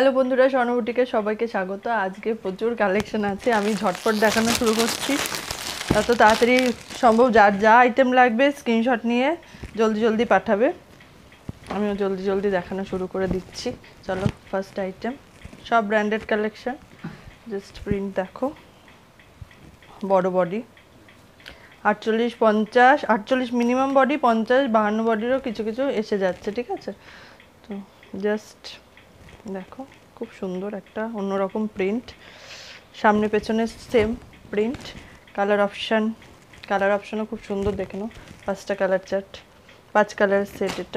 Hello বন্ধুরা, স্বর্ণবুটিকে সবাইকে স্বাগত। আজকে প্রচুর কালেকশন আছে, আমি ঝটপট দেখানো শুরু করছি। তত তাড়াতাড়ি সম্ভব যার যা আইটেম লাগবে স্ক্রিনশট নিয়ে জলদি জলদি পাঠাবে, আমিও জলদি জলদি দেখানো শুরু করে দিচ্ছি। চলো, ফার্স্ট আইটেম, সব ব্র্যান্ডেড কালেকশন। জাস্ট প্রিন্ট দেখো, বড় বডি 48, 50, 48 মিনিমাম বডি, 50, 52 বডিরও কিছু কিছু এসে যাচ্ছে, ঠিক আছে? তো জাস্ট দেখো, খুব সুন্দর একটা অন্যরকম প্রিন্ট, সামনে পেছনে সেম প্রিন্ট। কালার অপশানও খুব সুন্দর, দেখে নাও। 5টা কালার চার্ট, 5 কালার সেট।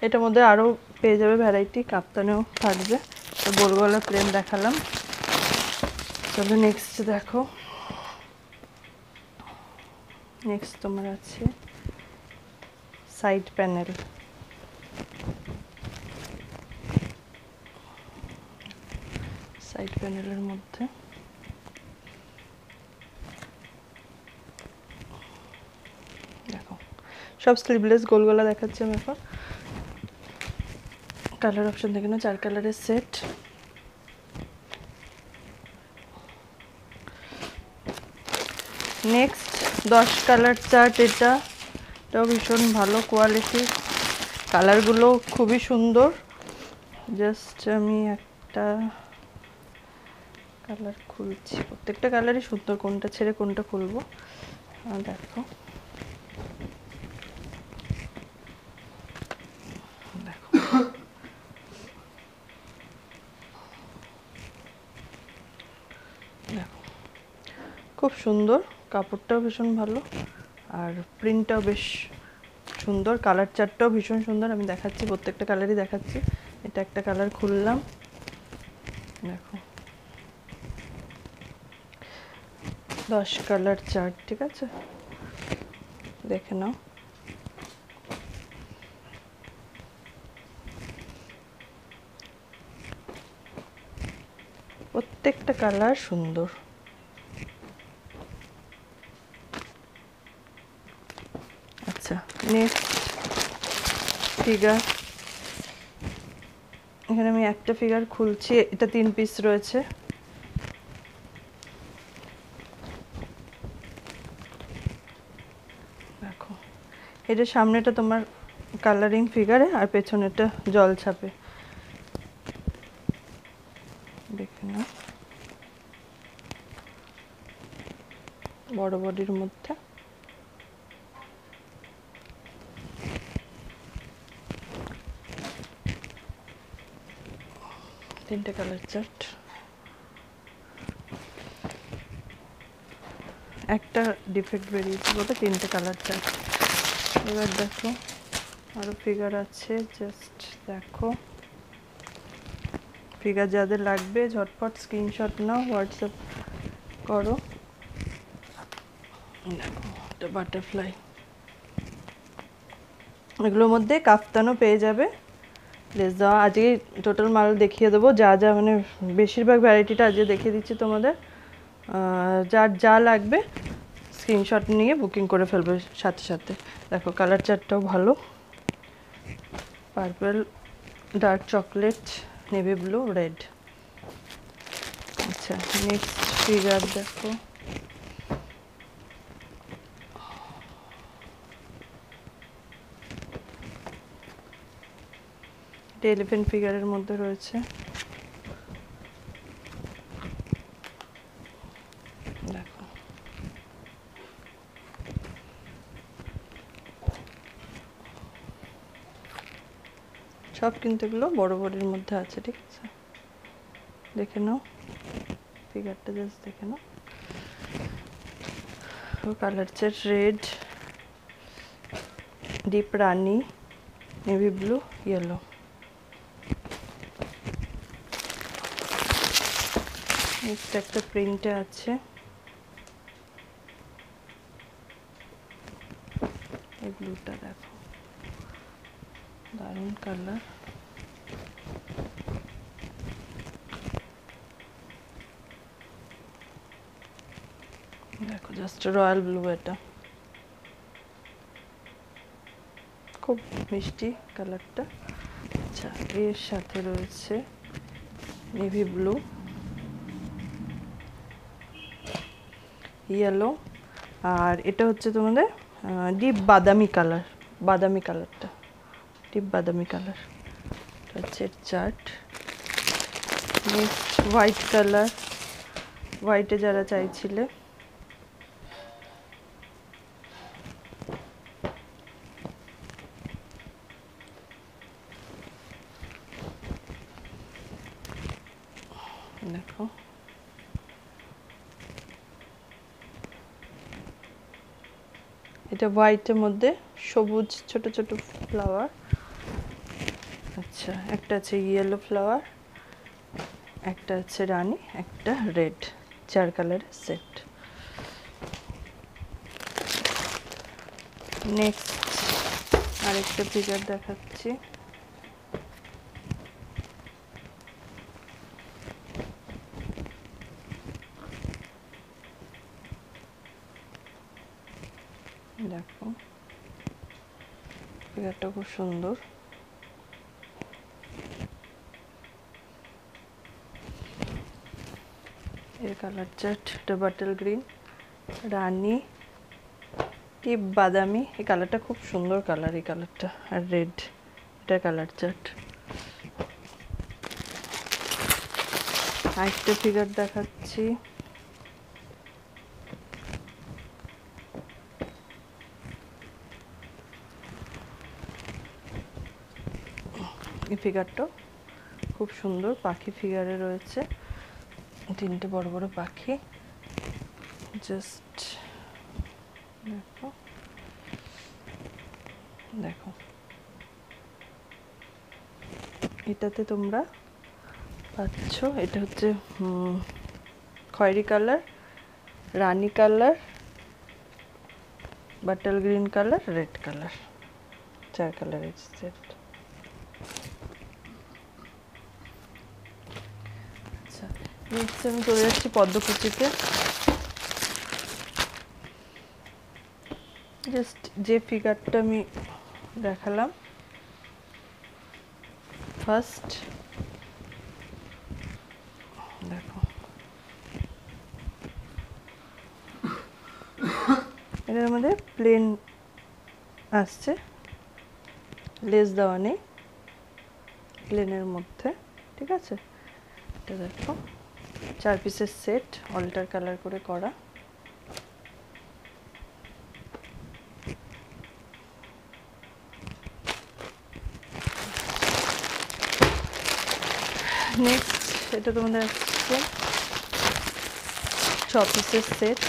এটার মধ্যে আরও পেয়ে যাবে ভ্যারাইটি, কাপ্তানেও থাকবে। তো গোল গলা প্লেন দেখালাম। চলো নেক্সট দেখো। নেক্সট তোমার আছে সাইড প্যানেল। সাইড প্যানেলের মধ্যে দেখো, সব স্লিভলেস গোল গলা দেখাচ্ছি আমি এখন। কালার অপশন দেখে নাও, 4 কালারের সেট। Next 10 colour chart. এটাও ভীষণ ভালো কোয়ালিটি, কালারগুলো খুবই সুন্দর। জাস্ট আমি একটা কালার খুলছি, প্রত্যেকটা কালারই সুন্দর, কোনটা ছেড়ে কোনটা খুলবো দেখো। দেখো দেখো, খুব সুন্দর, কাপড়টাও ভীষণ ভালো আর প্রিন্টটাও বেশ সুন্দর, কালার চার্টটাও ভীষণ সুন্দর। আমি দেখাচ্ছি, প্রত্যেকটা কালারই দেখাচ্ছি। এটা একটা কালার খুললাম, দেখো 10 কালার চার্ট, ঠিক আছে? দেখে নাও। প্রত্যেকটা কালার সুন্দর। আচ্ছা, নেক্সট ফিগার। এখানে আমি একটা ফিগার খুলছি, এটা 3 পিস রয়েছে। দেখো, এটা সামনেটা তোমার কালারিং ফিগারে আর পেছনেটা জল ছাপে, দেখে নাও। বড় বডির মধ্যে তিনটে কালার চার্ট, একটা ডিফেক্ট বেরিয়েছে বলে 3টে কালার চার্ট। এবার দেখো আরও ফিগার আছে, জাস্ট দেখো। ফিগার যাদের লাগবে ঝটপট স্ক্রিনশট নাও, হোয়াটসঅ্যাপ করো। দেখো, এটা বাটারফ্লাই। এগুলোর মধ্যে কাফতানও পেয়ে যাবে, লেস দেওয়া। আজকে টোটাল মাল দেখিয়ে দেবো, যা যা মানে বেশিরভাগ ভ্যারাইটিটা আজকে দেখিয়ে দিচ্ছি তোমাদের। যার যা লাগবে স্ক্রিনশট নিয়ে বুকিং করে ফেলবে সাথে সাথে। দেখো, কালার চার্টটাও ভালো, purple, dark chocolate, navy blue, red. আচ্ছা, নেক্সট ফিগার দেখো। এটা এলিফ্যান্ট ফিগারের মধ্যে রয়েছে, দেখো। সব কিন্তু এগুলো বড় বডির মধ্যে আছে, ঠিক আছে? দেখে নাও ফিগারটা, জাস্ট দেখে নাও। কালার চার্ট রেড, ডিপ রানি, নেভি ব্লু, ইয়েলো। নেক্সট একটা প্রিন্টে আছে, এই ব্লুটা দেখো, দারুণ কালার। দেখো, জাস্ট রয়্যাল ব্লু, এটা খুব মিষ্টি কালারটা। আচ্ছা, এর সাথে রয়েছে নেভি ব্লু, ইয়েলো, আর এটা হচ্ছে তোমাদের ডিপ বাদামি কালার, বাদামি কালারটা ডিপ বাদামি কালার হচ্ছে চার্ট। নেক্সট হোয়াইট কালার, হোয়াইটে যারা চাইছিলে দেখো, এটা হোয়াইটের মধ্যে সবুজ ছোট ছোট ফ্লাওয়ার। আচ্ছা, একটা আছে ইয়েলো ফ্লাওয়ার, একটা আছে রানী, একটা রেড, 4 কালারের সেট। নেক্সট আরেকটা ফিগার দেখাচ্ছি। দেখো, ফিগারটা খুব সুন্দর। এর কালার চার্ট, এটা বাটল গ্রিন, রানী, ডিপ বাদামি, এই কালারটা খুব সুন্দর কালার, এই কালারটা, আর রেড, এটা কালার চার্ট। আরেকটা ফিগার দেখাচ্ছি। এই ফিগারটাও খুব সুন্দর, পাখি ফিগারে রয়েছে, 3টে বড় বড় পাখি। জাস্ট দেখো, দেখো এটাতে তোমরা পাচ্ছ, এটা হচ্ছে খয়েরি কালার, রানী colour, bottle green colour, red colour, 4 কালারের সেট। আচ্ছা, নেক্সট আমি চলে যাচ্ছি পদ্মকুচিতে। জাস্ট যে ফিগারটা আমি দেখালাম, ফার্স্ট দেখো, এটার মধ্যে প্লেন আসছে, লেস দেওয়া নেই, প্লেনের মধ্যে, ঠিক আছে। এটা দেখো 4 পিসের সেট, অল্টার কালার করে করা। নেক্সট এটা তোমাদের আসছে 6 পিসের সেট,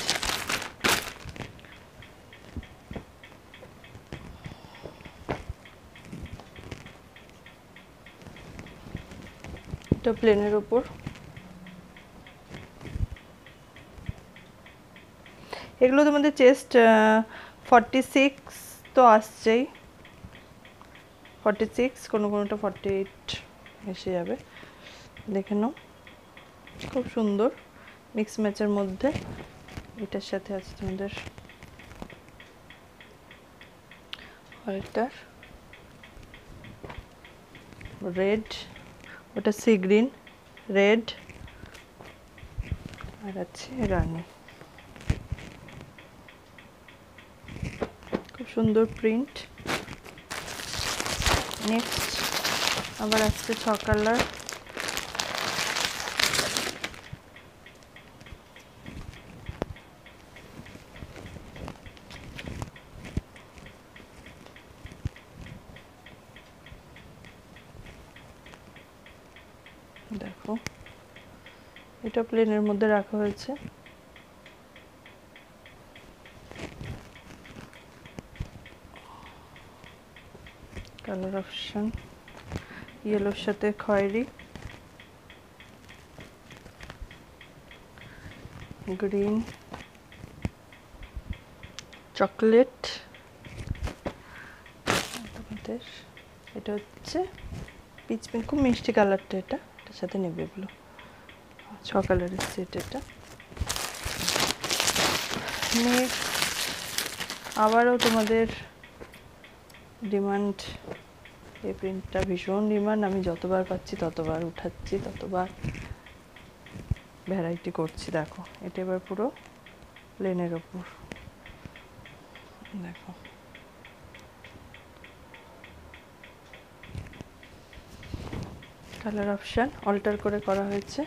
এটা প্লেনের উপর। এগুলো তোমাদের চেস্ট 46 তো আসছেই, 46, কোনোটা 48 এসে যাবে, দেখে নাও। খুব সুন্দর মিক্স ম্যাচের মধ্যে। এটার সাথে আছে তোমাদের হোয়াইটার, রেড, ওটা সি গ্রিন, রেড, আর আছে রানী। খুব সুন্দর প্রিন্ট। নেক্সট আবার আসছে 6 কালার, দেখো এটা প্লেনের মধ্যে রাখা হয়েছে। কালার অপশন ইয়েলোর সাথে খয়েরি, গ্রিন, চকলেট, এটা হচ্ছে পিচ পিঙ্ক, খুব মিষ্টি কালারটা, এটা এটার সাথে নেভি ব্লু, 6 কালারের সেট এটা। নেক্সট আবারও তোমাদের ডিমান্ড এই প্রিন্টটা ভীষণ ডিমান্ড, আমি যতবার পাচ্ছি ততবার উঠাচ্ছি, ততবার ভ্যারাইটি করছি। দেখো এটা এবার পুরো প্লেনের ওপর, দেখো কালার অপশান অল্টার করে করা হয়েছে।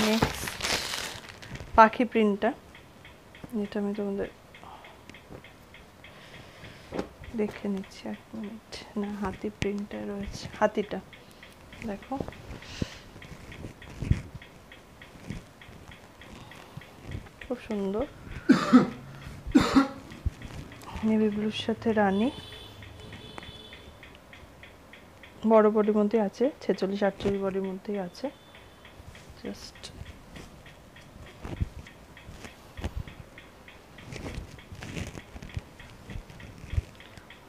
নেক্সট পাখি প্রিন্টটা, এটা আমি তোমাদের দেখে নিচ্ছি, 1 মিনিট। না, হাতি প্রিন্টটা রয়েছে, হাতিটা দেখো খুব সুন্দর, নেভি ব্লুর সাথে রানী, বড় বডির মধ্যে আছে, 46-48 বডির মধ্যেই আছে। জাস্ট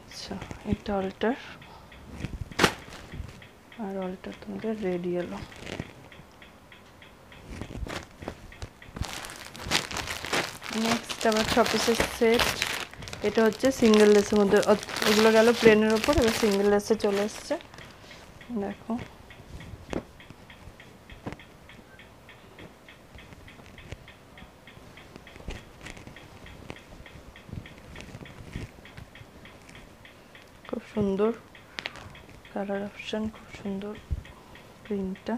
আচ্ছা, এটা অল্টার, আর অল্টার তোমাদের রেড ইয়েলো। নেক্সট আবার 6 পিসের সেট, এটা হচ্ছে সিঙ্গেল লেসের মধ্যে, ওগুলো গেল প্লেনের ওপর, এবার সিঙ্গেল লেসে চলে এসছে। দেখো খুব সুন্দর কালার অপশান, খুব সুন্দর প্রিন্টটা,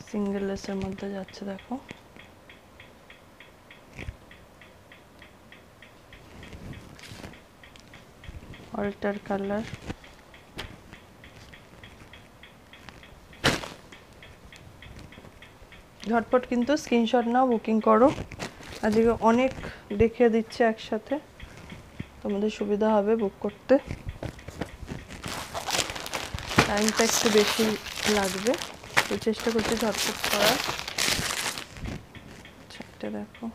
সিঙ্গেল লেসের মধ্যে যাচ্ছে। দেখো অল্টার কালার, ঝটপট কিন্তু স্ক্রিনশট নাও, বুকিং করো। আজকে অনেক দেখিয়ে দিচ্ছে একসাথে, তোমাদের সুবিধা হবে বুক করতে, টাইমটা একটু বেশি লাগবে, তো চেষ্টা করছি ঝটপট করার। এটা দেখো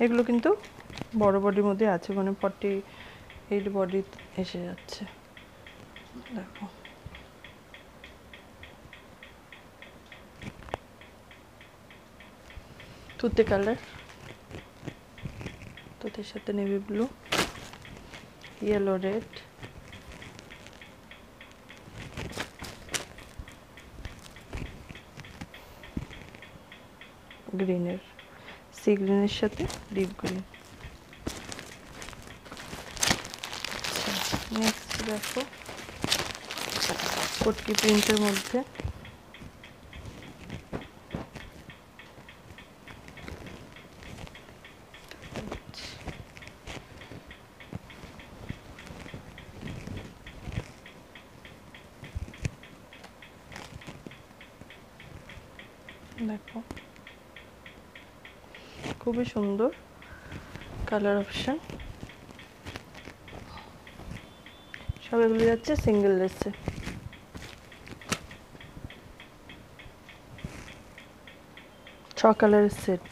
এগুলো কিন্তু বড় বডির মধ্যে আছে, মানে 48 বডি এসে যাচ্ছে। দেখো তুতে কালার, তুতের সাথে নেভি ব্লু, ইয়েলো রেড, গ্রিনের, সি গ্রিনের সাথে ডিপ গ্রিন। নেক্সট দেখো কটকি প্রিন্টের মধ্যে, দেখো খুবই সুন্দর কালার অপশন, সব এগুলো যাচ্ছে সিঙ্গেল লেসে। ছ কালারের সেট,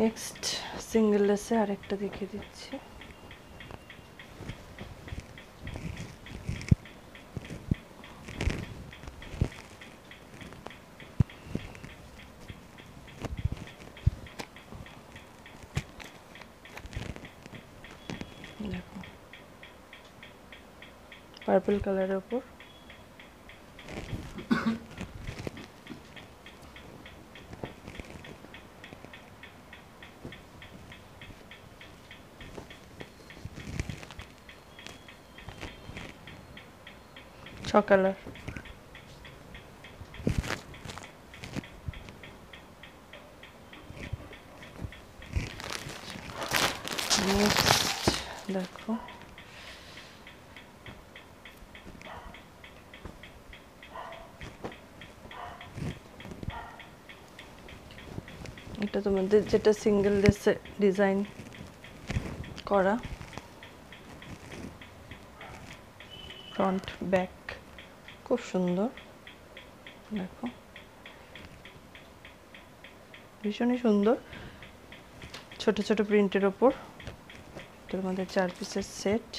নেক্সট সিঙ্গেল লেসে আরেকটা দেখিয়ে দিচ্ছি। দেখো পার্পল কালারের উপর, ছ কালার, দেখো এটা তোমাদের যেটা সিঙ্গেল লেসে ডিজাইন করা, ফ্রন্ট ব্যাক খুব সুন্দর, দেখো ভীষণই সুন্দর, ছোট ছোট প্রিন্টের ওপর। এটার মধ্যে 4 পিসের সেট।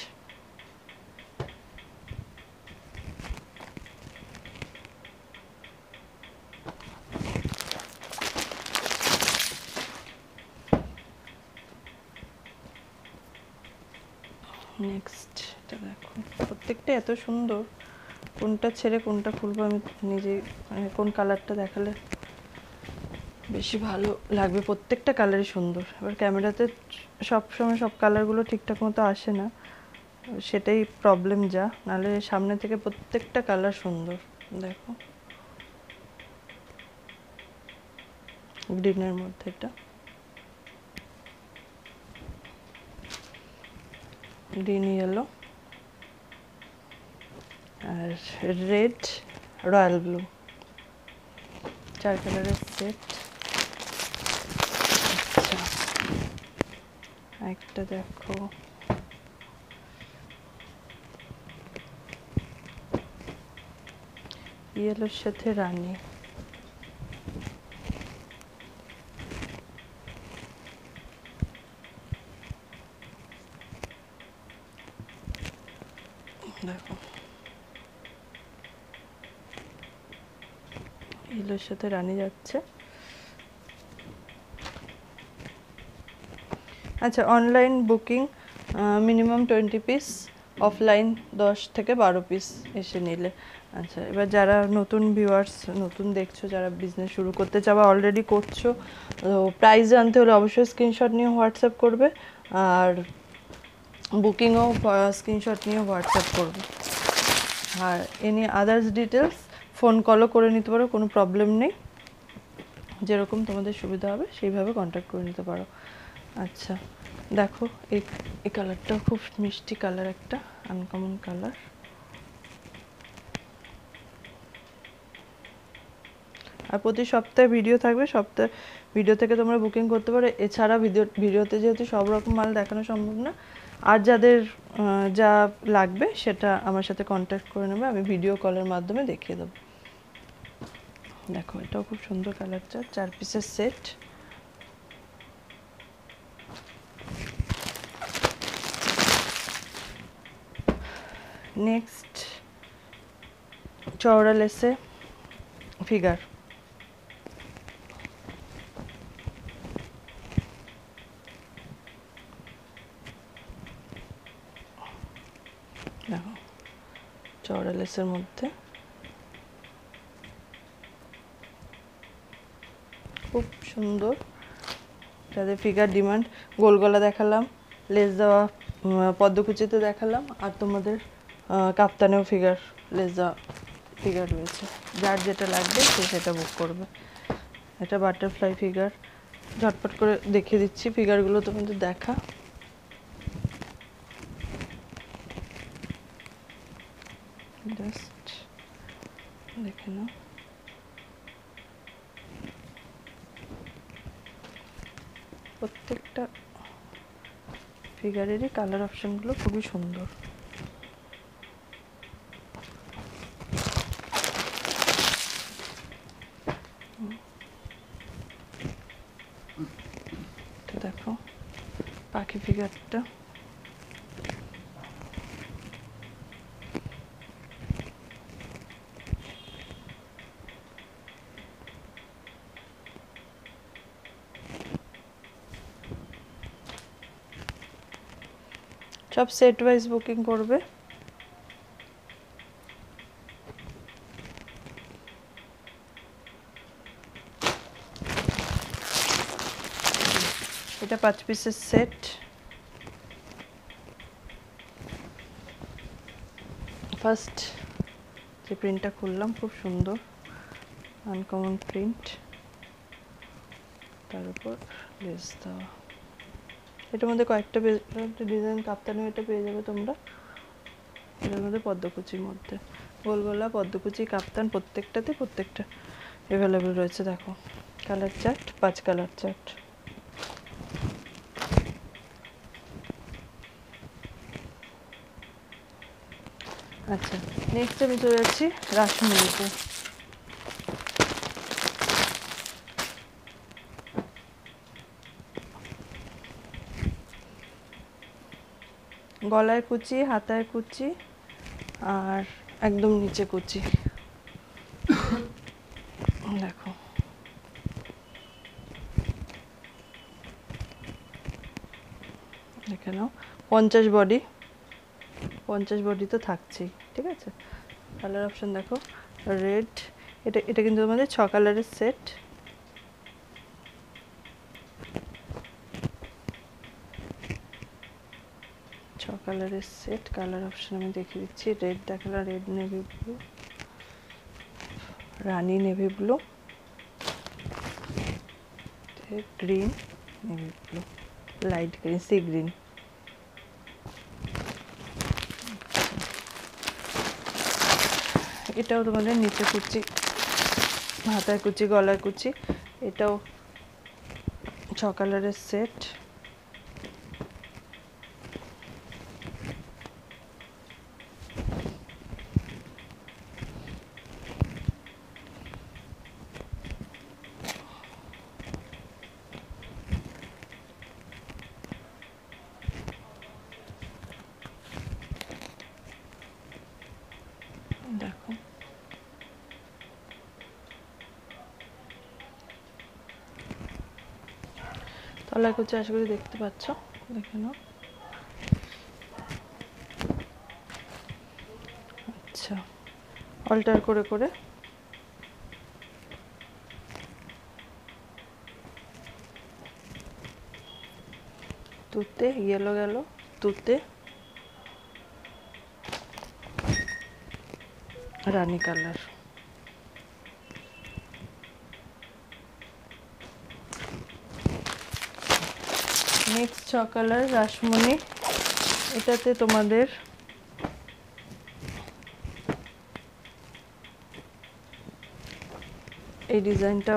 নেক্সট এটা দেখো, প্রত্যেকটা এত সুন্দর, কোনটা ছেড়ে কোনটা খুলবো আমি নিজেই, মানে কোন কালারটা দেখালে বেশি ভালো লাগবে। প্রত্যেকটা কালারই সুন্দর। এবার ক্যামেরাতে সব সময় সব কালারগুলো ঠিকঠাক মতো আসে না, সেটাই প্রবলেম। যা নাহলে সামনে থেকে প্রত্যেকটা কালার সুন্দর। দেখো গ্রিনের মধ্যে এটা গ্রিন ইয়েলো আর রেড রয়্যাল ব্লু, 4 কালারের সেট। আচ্ছা একটা দেখো ইয়েলোর সাথে রানী, দেখো ইয়েলোর সাথে রানী যাচ্ছে। আচ্ছা online booking minimum 20 piece, offline 10 থেকে 12 পিস এসে নিলে। আচ্ছা এবার যারা নতুন ভিউয়ার্স, নতুন দেখছো, যারা বিজনেস শুরু করতে চাও বা অলরেডি করছো, তো প্রাইস জানতে হলে অবশ্যই স্ক্রিনশট নিয়ে হোয়াটসঅ্যাপ করবে, আর বুকিংও স্ক্রিনশট নিয়ে হোয়াটসঅ্যাপ করবে। আর এনি আদার্স ডিটেলস ফোন কলও করে নিতে পারো, কোনো প্রবলেম নেই, যেরকম তোমাদের সুবিধা হবে সেইভাবে কন্ট্যাক্ট করে নিতে পারো। আচ্ছা দেখো এই কালারটাও খুব মিষ্টি কালার, একটা আনকমন কালার। আর প্রতি সপ্তাহে ভিডিও থাকবে, সপ্তাহে ভিডিও থেকে তোমরা বুকিং করতে পারো। এছাড়া ভিডিওতে যেহেতু সব রকম মাল দেখানো সম্ভব না, আর যাদের যা লাগবে সেটা আমার সাথে কন্ট্যাক্ট করে নেবে, আমি ভিডিও কলের মাধ্যমে দেখিয়ে দেবো। দেখো এটাও খুব সুন্দর কালারটা, 4 পিসের সেট। নেক্সট চওড়া লেসে ফিগার, দেখো চওড়া লেসের মধ্যে খুব সুন্দর। যাদের ফিগার ডিমান্ড, গোল গলা দেখালাম, লেস দেওয়া পদ্মকুচিতে দেখালাম, আর তোমাদের কাপ্তানেও ফিগার লেস দেওয়া ফিগার রয়েছে। যার যেটা লাগবে সে সেটা বুক করবে। এটা বাটারফ্লাই ফিগার, ঝটপট করে দেখিয়ে দিচ্ছি ফিগারগুলো তোমাদের দেখা। জাস্ট দেখে নাও, প্রত্যেকটা ফিগারেরই কালার অপশনগুলো খুবই সুন্দর। দেখো পাখি ফিগারটা, সব সেট ওয়াইজ বুকিং করবে। এটা 5 পিসের সেট। ফার্স্ট যে প্রিন্টটা খুললাম খুব সুন্দর, আনকমন প্রিন্ট, তার উপর লেস দেওয়া। এটার মধ্যে কয়েকটা ডিজাইন কাপ্তানি এটা পেয়ে যাবে তোমরা। এটার মধ্যে পদ্মকুচির মধ্যে গোল গলা, পদ্মকুচি, কাপ্তান প্রত্যেকটা অ্যাভেলেবেল রয়েছে। দেখো কালার চার্ট, 5 কালার চার্ট। আচ্ছা, নেক্সট আমি চলে যাচ্ছি রাসমণিতে। গলায় কুচি, হাতায় কুচি, আর একদম নিচে কুচি। দেখো, দেখে নাও। 50 বডি, 50 বডি তো থাকছেই, ঠিক আছে। কালার অপশন দেখো, রেড, এটা কিন্তু আমাদের 6 কালারের সেট। কালারের সেট। কালার অপশন আমি দেখিয়ে দিচ্ছি। রেড দেখালাম, রেড, নেভি ব্লু, রানী navy blue, green, navy blue, light green, sea green. এটাও তোমাদের নিচে কুচি, হাতায় কুচি, গলায় কুচি। এটাও 6 কালারের সেট। দেখো, তলায় কুচি আশা করি দেখতে পাচ্ছ, দেখে নাও। আচ্ছা, অল্টার করে করে তুতে ইয়েলো গেল, তুতে রানী কালার। Next 6 colour Rashmoni. এটাতে তোমাদের এই ডিজাইনটা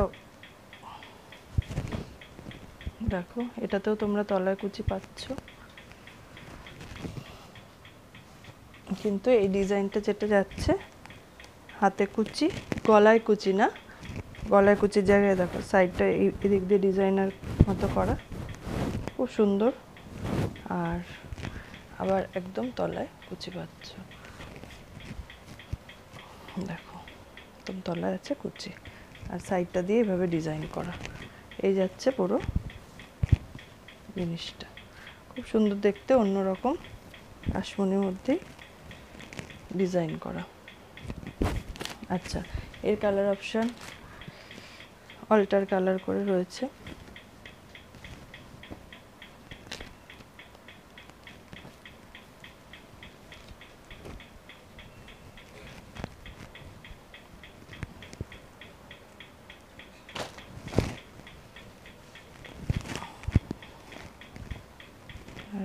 দেখো, এটাতেও তোমরা তলায় কুচি পাচ্ছ, কিন্তু এই ডিজাইনটা যেটা যাচ্ছে হাতে কুচি, গলায় কুচি না। গলায় কুচির জায়গায় দেখো সাইডটা এদিক দিয়ে ডিজাইনার মতো করা, খুব সুন্দর। আর আবার একদম তলায় কুচি পাচ্ছ, দেখো একদম তলায় আছে কুচি, আর সাইডটা দিয়ে এভাবে ডিজাইন করা। এই যাচ্ছে পুরো জিনিসটা, খুব সুন্দর দেখতে, অন্যরকম রাসমণির মধ্যেই ডিজাইন করা। আচ্ছা, এর কালার অপশন অল্টার কালার করে রয়েছে।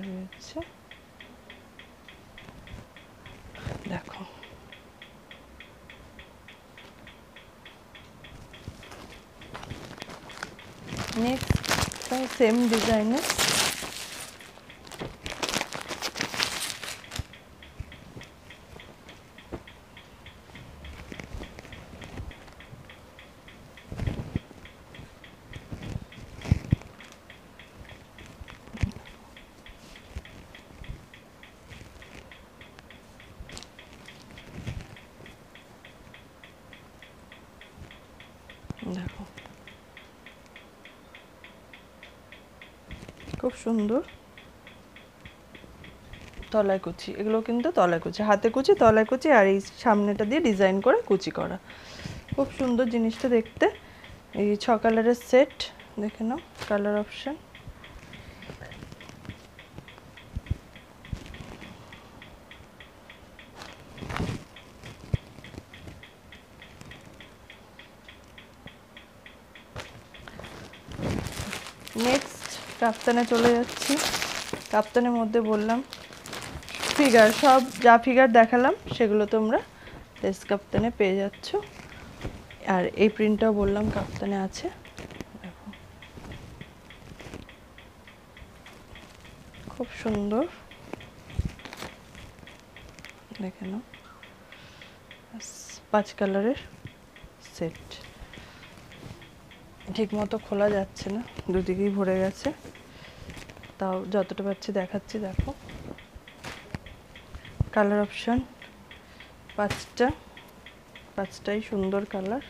রয়েছে দেখো, নেক্সট সেম ডিজাইনের দেখো, খুব সুন্দর। তলায় কুচি, এগুলো কিন্তু তলায় কুচি, হাতে কুচি, তলায় কুচি, আর এই সামনেটা দিয়ে ডিজাইন করে কুচি করা। খুব সুন্দর জিনিসটা দেখতে। এই 6 কালারের সেট, দেখে নাও কালার অপশন। নেক্সট কাপ্তানে চলে যাচ্ছি। কাপ্তানের মধ্যে বললাম ফিগার, সব যা ফিগার দেখালাম সেগুলো তোমরা লেস কাপ্তানে পেয়ে যাচ্ছ। আর এই প্রিন্টটাও বললাম কাপ্তানে আছে, খুব সুন্দর, দেখে নাও 5 কালারের সেট। ঠিক মতো খোলা যাচ্ছে না, দুদিকেই ভরে গেছে, তাও যতটা পাচ্ছি দেখাচ্ছি। দেখো কালার অপশান 5টাই সুন্দর কালার।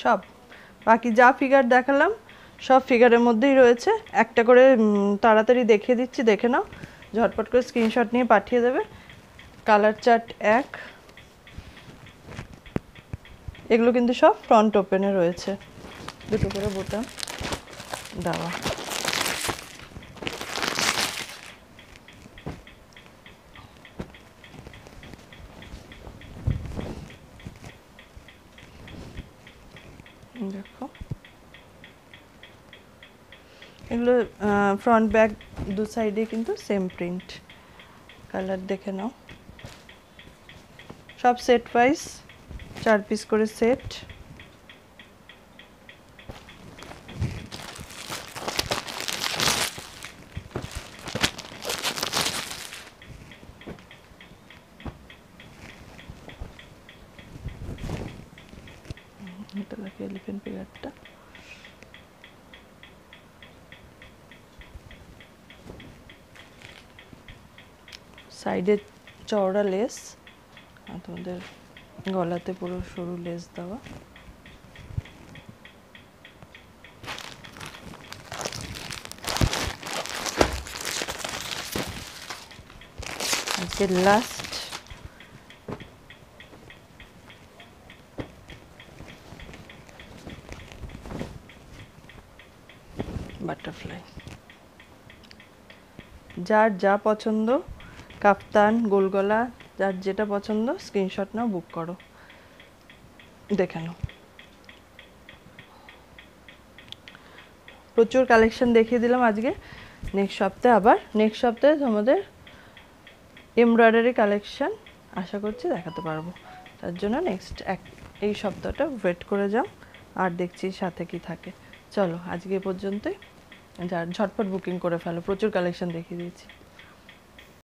সব বাকি যা ফিগার দেখালাম সব ফিগারের মধ্যেই রয়েছে। একটা করে তাড়াতাড়ি দেখিয়ে দিচ্ছি, দেখে নাও, ঝটপট করে স্ক্রিনশট নিয়ে পাঠিয়ে দেবে। কালার চার্ট 1, এগুলো কিন্তু সব ফ্রন্ট ওপেনে রয়েছে, দুটো করে বোতাম দেওয়া। দেখো এগুলো ফ্রন্ট ব্যাক দু সাইডে কিন্তু সেম প্রিন্ট। কালার দেখে নাও, সব সেট ওয়াইজ 4 পিস করে সেট। এটা লাগে এলিফ্যান্ট ফিগারটা। সাইডে চওড়া লেস আর তোমাদের গলাতে পুরো সরু লেস দেওয়া। আজকে লাস্ট বাটারফ্লাই। যার যা পছন্দ, কাফতান, গোলগলা, যার যেটা পছন্দ স্ক্রিনশট নাও, বুক করো, দেখে নাও। প্রচুর কালেকশন দেখিয়ে দিলাম আজকে। নেক্সট সপ্তাহে তোমাদের এমব্রয়ডারি কালেকশন আশা করছি দেখাতে পারবো। তার জন্য এই সপ্তাহটা ওয়েট করে যাও, আর দেখছি সাথে কি থাকে। চলো আজকে এ পর্যন্তই, ঝটপট বুকিং করে ফেলো, প্রচুর কালেকশন দেখিয়ে দিয়েছি।